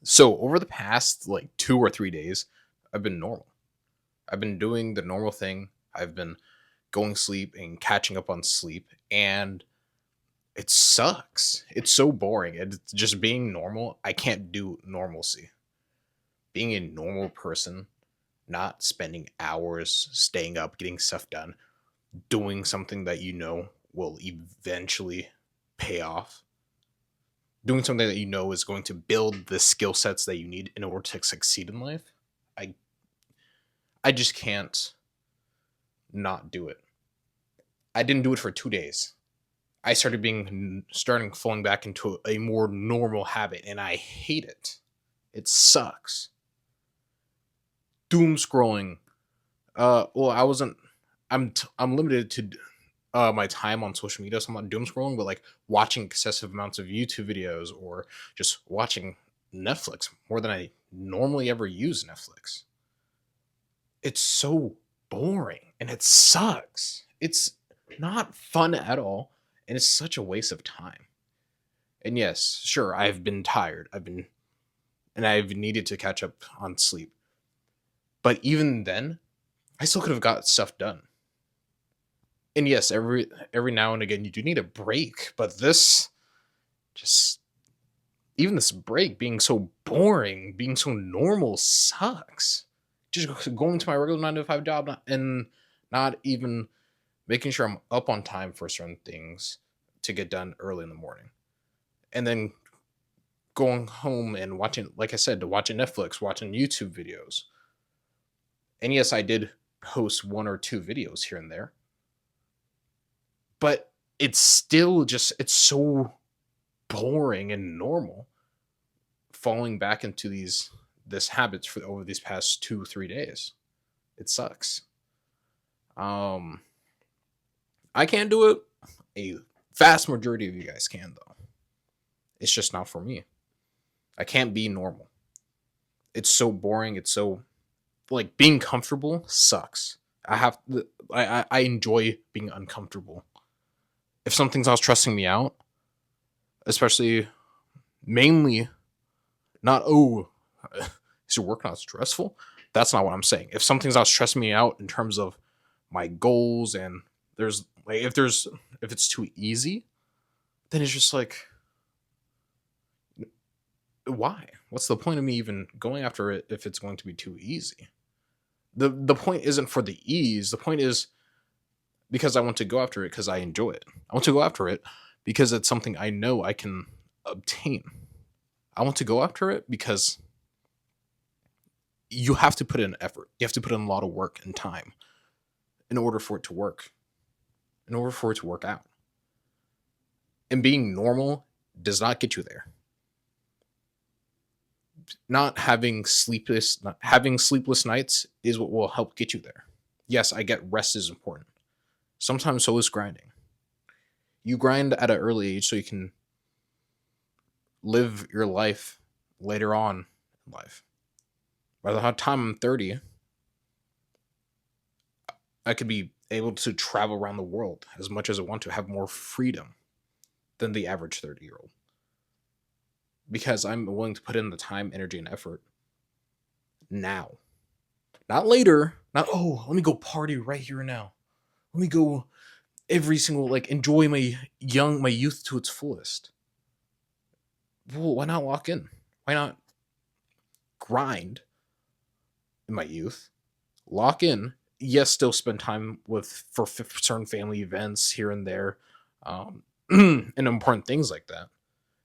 So over the past like 2 or 3 days, I've been normal. I've been doing the normal thing. I've been going to sleep and catching up on sleep, and it sucks. It's so boring. It's just being normal. I can't do normalcy. Being a normal person, not spending hours staying up, getting stuff done, doing something that you know will eventually pay off, doing something that you know is going to build the skill sets that you need in order to succeed in life. I I just can't not do it. I didn't do it for 2 days. I starting falling back into a more normal habit, and I hate it. It sucks. Doom scrolling. Well, I wasn't. I'm limited to my time on social media, so I'm not doom scrolling, but like watching excessive amounts of YouTube videos or just watching Netflix more than I normally ever use Netflix. It's so boring and it sucks. It's not fun at all, and it's such a waste of time. And yes, sure, I've been tired. I've needed to catch up on sleep. But even then, I still could have got stuff done. And yes, every now and again you do need a break, but this just even this break being so boring, being so normal sucks. Just going to my regular 9 to 5 job and not even making sure I'm up on time for certain things to get done early in the morning. And then going home and watching, like I said, watching Netflix, watching YouTube videos. And yes, I did post 1 or 2 videos here and there, but it's still just, it's so boring and normal falling back into this habits for over these past 2 3 days. It sucks. Um, I can't do it. A vast majority of you guys can though. It's just not for me. I can't be normal. It's so boring. It's so like being comfortable sucks. I enjoy being uncomfortable. If something's not stressing me out, especially mainly not is your work not stressful? That's not what I'm saying. If something's not stressing me out in terms of my goals and there's like if it's too easy, then it's just like why? What's the point of me even going after it if it's going to be too easy? The point isn't for the ease. The point is because I want to go after it because I enjoy it. I want to go after it because it's something I know I can obtain. I want to go after it because you have to put in effort. You have to put in a lot of work and time in order for it to work, in order for it to work out. And being normal does not get you there. Not having sleepless nights is what will help get you there. Yes, I get rest is important. Sometimes so is grinding. You grind at an early age so you can live your life later on in life. By the time I'm 30, I could be able to travel around the world as much as I want to, have more freedom than the average 30-year-old. Because I'm willing to put in the time, energy, and effort now. Not later. Not, oh, let me go party right here now. Let me go every single, like, enjoy my youth to its fullest. Well, why not lock in? Why not grind in my youth? Lock in. Yes, still spend time for certain family events here and there, and important things like that.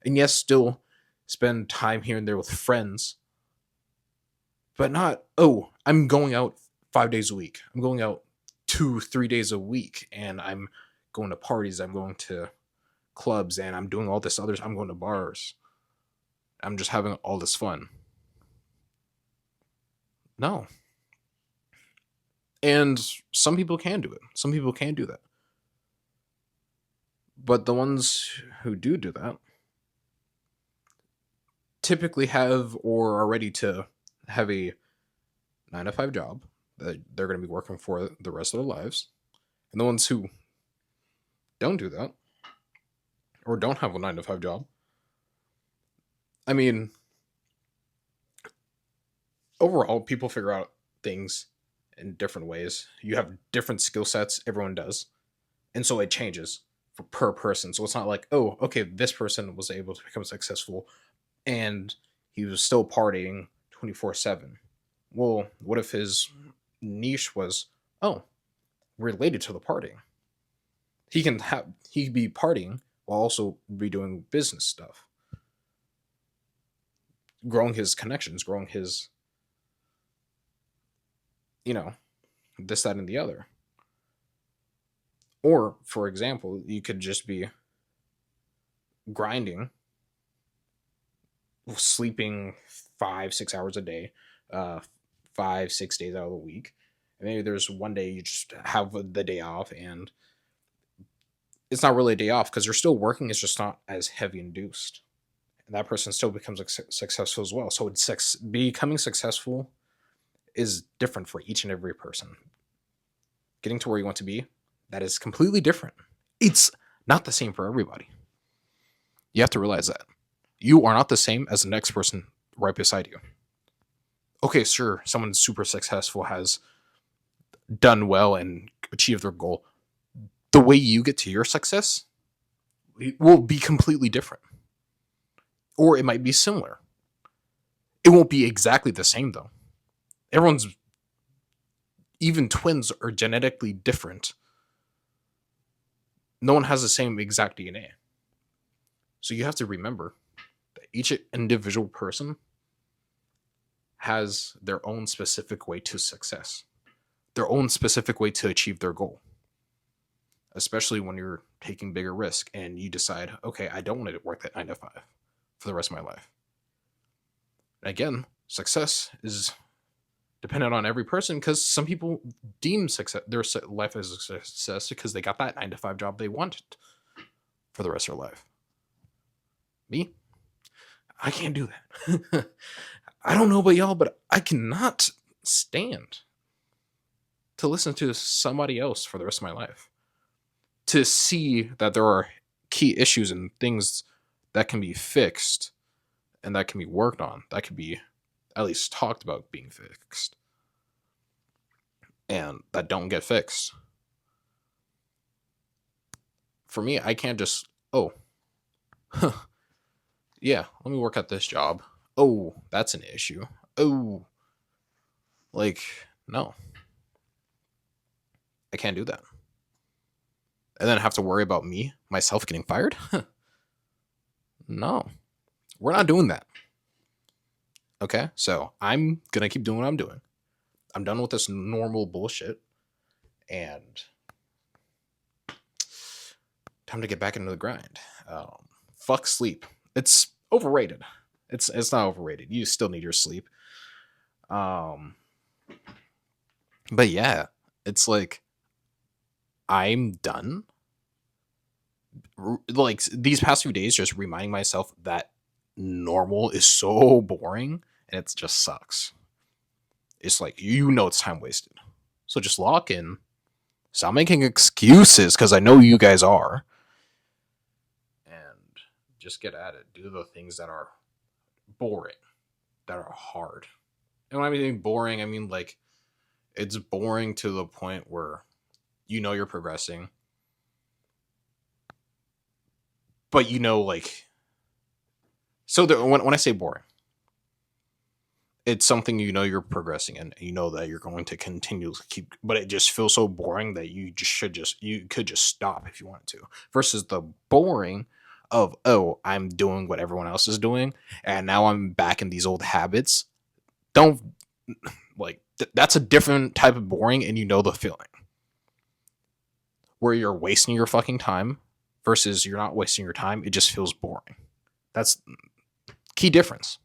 And yes, still spend time here and there with friends, but not, oh, I'm going out 5 days a week. I'm going out 2 3 days a week, and I'm going to parties. I'm going to clubs, and I'm doing all this others. I'm going to bars. I'm just having all this fun. No. And some people can do it. Some people can do that. But the ones who do that typically have or are ready to have a 9 to 5 job that they're going to be working for the rest of their lives. And the ones who don't do that or don't have a 9 to 5 job, I mean, overall, people figure out things in different ways. You have different skill sets, everyone does. And so it changes for per person. So it's not like, oh, okay, this person was able to become successful and he was still partying 24/7. Well, what if his niche was, oh, related to the partying? He could be partying while also be doing business stuff, growing his connections, growing his, you know, this, that, and the other. Or, for example, you could just be grinding, sleeping 5, 6 hours a day, uh, 5, 6 days out of the week. And maybe there's one day you just have the day off, and it's not really a day off because you're still working. It's just not as heavy induced, and that person still becomes successful as well. So becoming successful is different for each and every person. Getting to where you want to be, that is completely different. It's not the same for everybody. You have to realize that you are not the same as the next person right beside you. Okay, sure, someone super successful has done well and achieved their goal. The way you get to your success will be completely different, or it might be similar. It won't be exactly the same though. Everyone's, even twins are genetically different. No one has the same exact DNA. So you have to remember that each individual person has their own specific way to success, their own specific way to achieve their goal. Especially when you're taking bigger risk and you decide, okay, I don't want to work that 9 to 5 for the rest of my life. And again, success is dependent on every person because some people deem success their life as a success because they got that 9 to 5 job they wanted for the rest of their life. Me, I can't do that. I don't know about y'all, but I cannot stand to listen to somebody else for the rest of my life. To see that there are key issues and things that can be fixed and that can be worked on, that can be at least talked about being fixed, and that don't get fixed. For me, I can't just, oh, huh, yeah, let me work at this job. Oh, that's an issue. Oh, like, no, I can't do that. And then have to worry about myself getting fired? No, we're not doing that. Okay, so I'm gonna keep doing what I'm doing. I'm done with this normal bullshit, and time to get back into the grind. Fuck sleep. It's overrated. It's not overrated. You still need your sleep. Um, but yeah, it's like I'm done. Like these past few days, just reminding myself that normal is so boring, and it just sucks. It's like it's time wasted. So just lock in. Stop making excuses because I know you guys are, and just get at it. Do the things that are boring, that are hard. And when I mean boring, I mean like it's boring to the point where you're progressing, but like so. When I say boring, it's something you're progressing in, and you know that you're going to continue to keep, but it just feels so boring that you could just stop if you wanted to. Versus the boring of, oh, I'm doing what everyone else is doing, and now I'm back in these old habits. Don't like that's a different type of boring, and the feeling where you're wasting your fucking time versus you're not wasting your time. It just feels boring. That's key difference.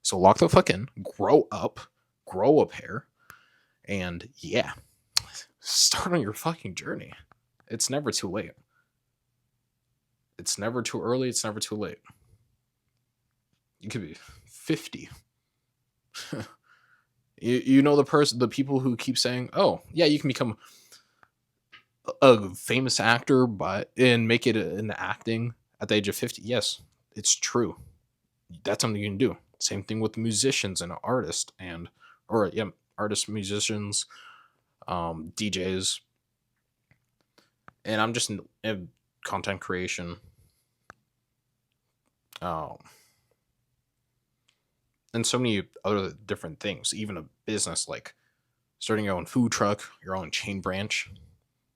So lock the fuck in, grow up, grow a pair, and yeah, start on your fucking journey. It's never too late. It's never too early. It's never too late. You could be 50. The people who keep saying, "Oh, yeah, you can become a famous actor, and make it in acting at the age of 50." Yes, it's true. That's something you can do. Same thing with musicians and artists and or yeah, artists, musicians, DJs, and I'm just in content creation, um, and so many other different things. Even a business like starting your own food truck, your own chain branch.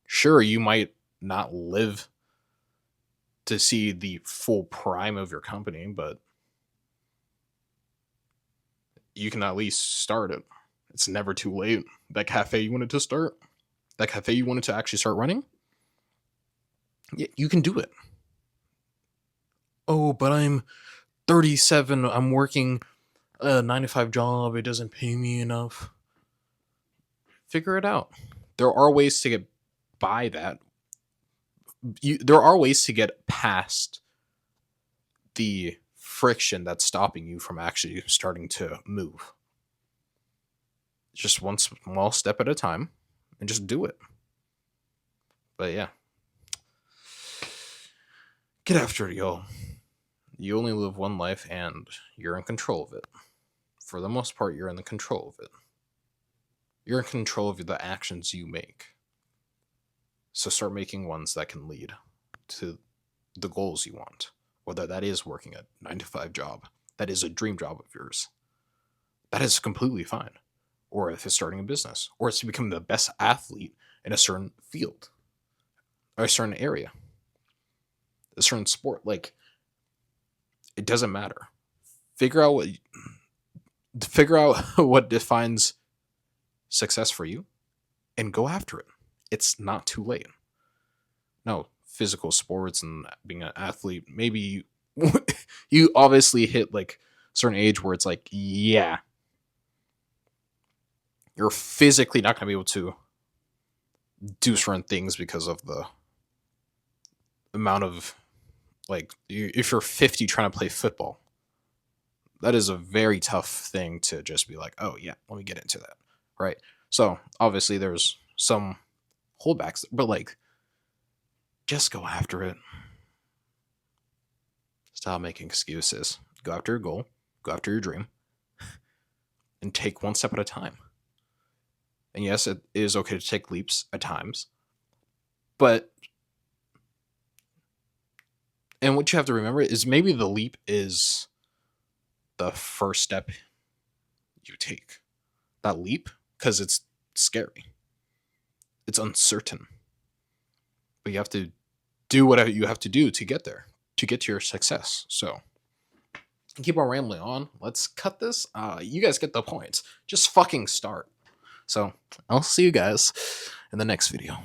Sure, you might not live to see the full prime of your company, but you can at least start it. It's never too late. That cafe you wanted to start, that cafe you wanted to actually start running, you can do it. Oh, but I'm 37. I'm working a 9 to 5 job. It doesn't pay me enough. Figure it out. There are ways to get by that. There are ways to get past the friction that's stopping you from actually starting to move. Just one small step at a time and just do it. But yeah, get after it, y'all. You only live one life and you're in control of it. For the most part, you're in the control of it. You're in control of the actions you make. So start making ones that can lead to the goals you want. Whether that is working a 9 to 5 job, that is a dream job of yours. That is completely fine. Or if it's starting a business, or it's to become the best athlete in a certain field, or a certain area, a certain sport. Like, it doesn't matter. Figure out what defines success for you, and go after it. It's not too late. No, physical sports and being an athlete, maybe you obviously hit like a certain age where it's like, yeah, you're physically not going to be able to do certain things because of the amount of, like, if you're 50 trying to play football, that is a very tough thing to just be like, oh yeah, let me get into that, right? So obviously there's some holdbacks, but like, just go after it. Stop making excuses. Go after your goal, go after your dream, and take one step at a time. And yes, it is okay to take leaps at times, but and what you have to remember is maybe the leap is the first step you take. That leap, because it's scary, it's uncertain, but you have to do whatever you have to do to get there, to get to your success. So keep on rambling on. Let's cut this. You guys get the point. Just fucking start. So I'll see you guys in the next video.